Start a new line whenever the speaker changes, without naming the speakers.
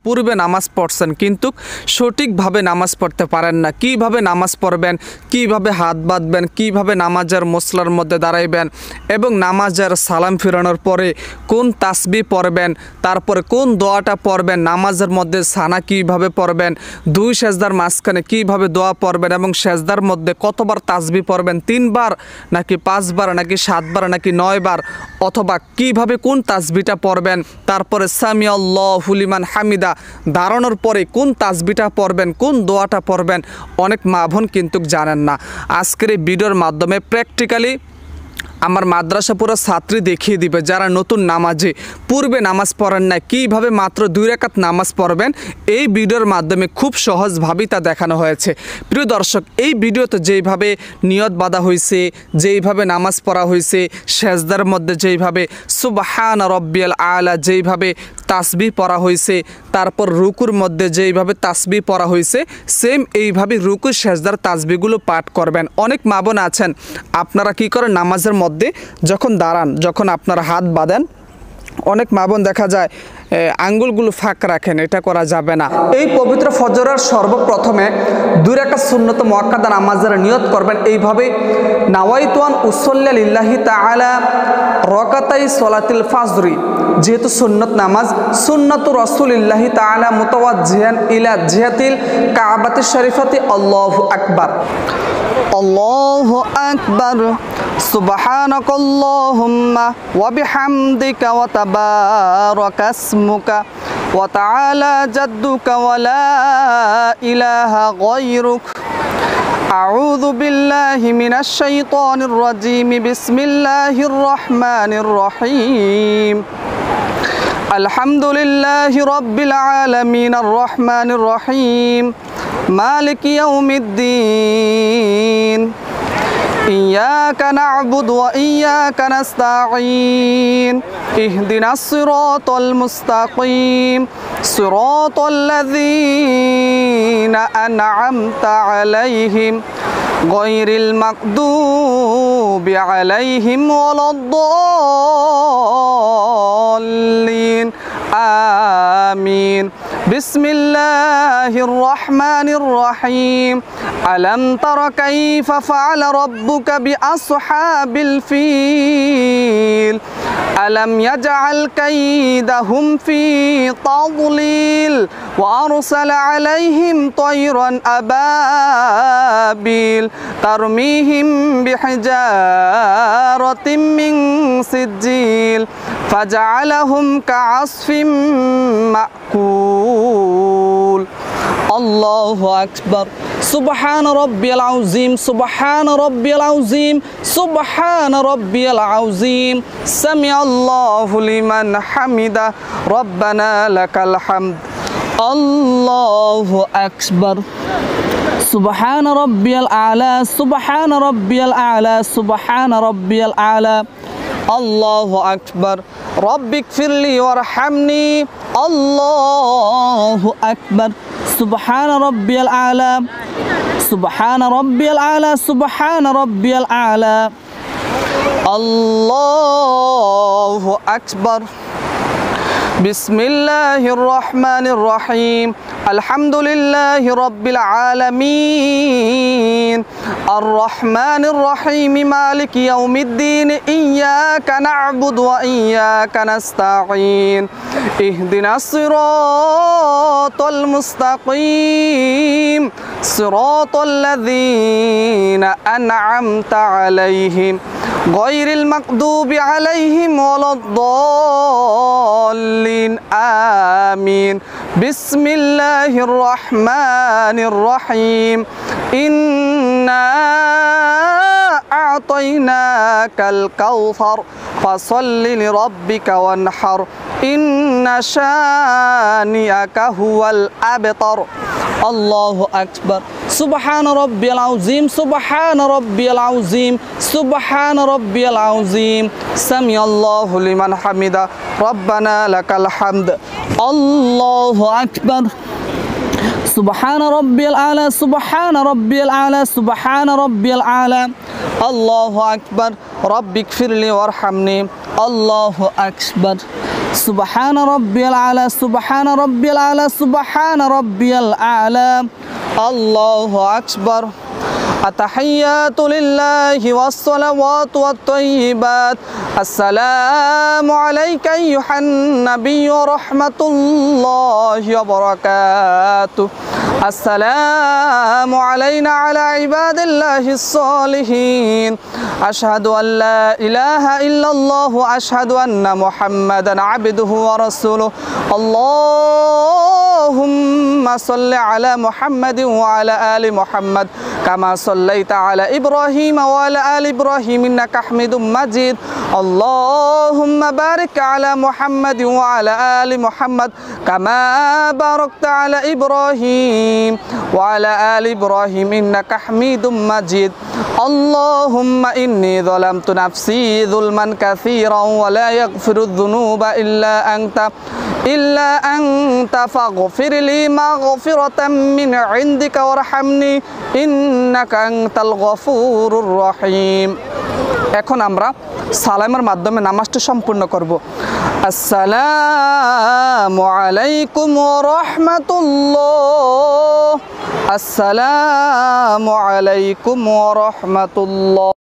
পূর্বে নামাজ পড়ছেন কিন্তু সঠিকভাবে নামাজ পড়তে পারেন না। কিভাবে নামাজ পড়বেন, কিভাবে হাত বাঁধবেন, কিভাবে নামাজের মসলার মধ্যে দাঁড়াইবেন এবং নামাজের সালাম ফিরানোর পরে কোন তাসবিহ পড়বেন, তারপরে কোন দোয়াটা পড়বেন, নামাজের মধ্যে সানা কিভাবে পড়বেন, দুই সেজদার মাঝখানে কিভাবে দোয়া পড়বেন এবং সেজদার মধ্যে কতবার তাসবিহ পড়বেন, 3 বার নাকি 5 বার নাকি 7 বার নাকি 9 বার, অথবা কিভাবে কোন তাসবিহটা পড়বেন, তারপরে সামি আল্লাহু লিমান হামিদা দাঁড়ানোর পরে কোন তাসবিহটা পড়বেন, কোন দোয়াটা পড়বেন, অনেক মা বোন কিন্তু জানেন না। আজকের এই ভিডিওর মাধ্যমে প্র্যাকটিক্যালি আমার মাদ্রাসা পুরো ছাত্রী দেখিয়ে দিবে যারা নতুন নামাজে পূর্বে নামাজ পড়েন না কীভাবে মাত্র 2 রাকাত নামাজ পড়বেন। এই ভিডিওর মাধ্যমে খুব সহজভাবেই তা দেখানো হয়েছে। প্রিয় দর্শক, এই ভিডিওতে যেইভাবে নিয়ত বাঁধা হয়েছে, যেইভাবে নামাজ পড়া হয়েছে, সেজদার মধ্যে যেইভাবে সুবহান রব্বিয়াল আলা যেইভাবে তাসবিহ পড়া হয়েছে, তারপর রুকুর মধ্যে যেইভাবে তাসবিহ পড়া হয়েছে, সেম এইভাবে রুকু সেজদার তাসবিহগুলো পাঠ করবেন। অনেক মা বোন আছেন আপনারা কি করেন নামাজের মধ্যে যখন দাঁড়ান, যখন আপনারা হাত বাঁধেন, অনেক মা বোন দেখা যায় আঙ্গুলগুলো ফাঁক রাখেন, এটা করা যাবে না। এই পবিত্র ফজরের সর্বপ্রথমে 2 রাকাত সুন্নত মুআক্কাদা নামাজের নিয়ত করবেন এইভাবে, নাওয়াইতু আন উসাল্লি লিল্লাহি তাআলা রাকাতাই সলাতিল ফাজরি, যেহেতু সুন্নত নামাজ, সুন্নাতু রাসূলিল্লাহি তাআলা মুতাওয়াজ্জিহান ইলা জিহাতিল কাবাতিশ শরীফাতি, আল্লাহু আকবার আল্লাহু আকবার সুবহানাকাল্লাহুম্মা ওয়া বিহামদিকা ওয়া তাবারাকা ইসমুকা ওয়া তাআলা জাদ্দুকা ওয়া লা ইলাহা গায়রুক। আউযু বিল্লাহি মিনাশ শাইতানির রাজীম। বিসমিল্লাহির রহমানির রহিম। আলহামদুলিল্লাহি রাব্বিল আলামিন আর রহমানির রহিম মালিকি ইয়াউমিদ্দিন। إياك نعبد وإياك نستعين اهدنا الصراط المستقيم صراط الذين أنعمت عليهم غير المغضوب عليهم ولا الضالين آمين. بسم الله الرحمن الرحيم. ألم تر كيف فعل ربك بأصحاب الفيل ألم يجعل كيدهم في تضليل وأرسل عليهم طيرا أبابيل ترميهم بحجارة من سجيل فجعلهم كعصف مأكول. الله أكبر. سبحان ربي العظيم سبحان ربي العظيم سبحان ربي العظيم سمع الله لمن حمده ربنا لك الحمد. الله أكبر. سبحان ربي الأعلى سبحان ربي الأعلى سبحان ربي الأعلى. الله أكبر. رب اغفر لي وارحمني. الله أكبر. سبحان ربي الأعلى سبحان ربي الأعلى سبحان ربي الأعلى. الله أكبر. بسم الله الرحمن الرحيم. الحمد لله رب العالمين الرحمن الرحيم مالك يوم الدين إياك نعبد وإياك نستعين اهدنا الصراط المستقيم صراط الذين أنعمت عليهم غير المغضوب عليهم ولا الضالين آمين. بسم الله الرحمن الرحيم. إنا أعطيناك الكوثر فصل لربك وانحر إن شانئك هو الأبتر. الله أكبر. سبحان ربي العظيم سبحان ربي العظيم سبحان ربي العظيم سمع الله لمن حمده ربنا لك الحمد. الله أكبر. سبحان ربي الأعلى سبحان ربي الأعلى سبحان ربي الأعلى. الله أكبر. رب اغفر لي وارحمني. الله أكبر. سبحان ربي الأعلى سبحان ربي الأعلى سبحان ربي الأعلى الله أكبر التحيات لله والصلوات والطيبات السلام عليك أيها النبي ورحمة الله وبركاته السلام علينا على عباد الله الصالحين أشهد أن لا إله إلا الله أشهد أن محمدا عبده ورسوله اللهم صل على محمد وعلى آل محمد كما صليت على إبراهيم وعلى آل إبراهيم إنك حميد مجيد اللهم بارك على محمد وعلى آل محمد كما باركت على إبراهيم وعلى آل إبراهيم إنك حميد مجيد اللهم إني ظلمت نفسي ظلما كثيرا ولا يغفر الذنوب إلا أنت فاغفر لي مغفرة من عندك وارحمني إنك أنت الغفور الرحيم এখন আমরা সালামের মাধ্যমে নামাজটি সম্পূর্ণ করব আসসালামু আলাইকুম ওয়া রাহমাতুল্লাহ আসসালামু আলাইকুম ওয়া রাহমাতুল্লাহ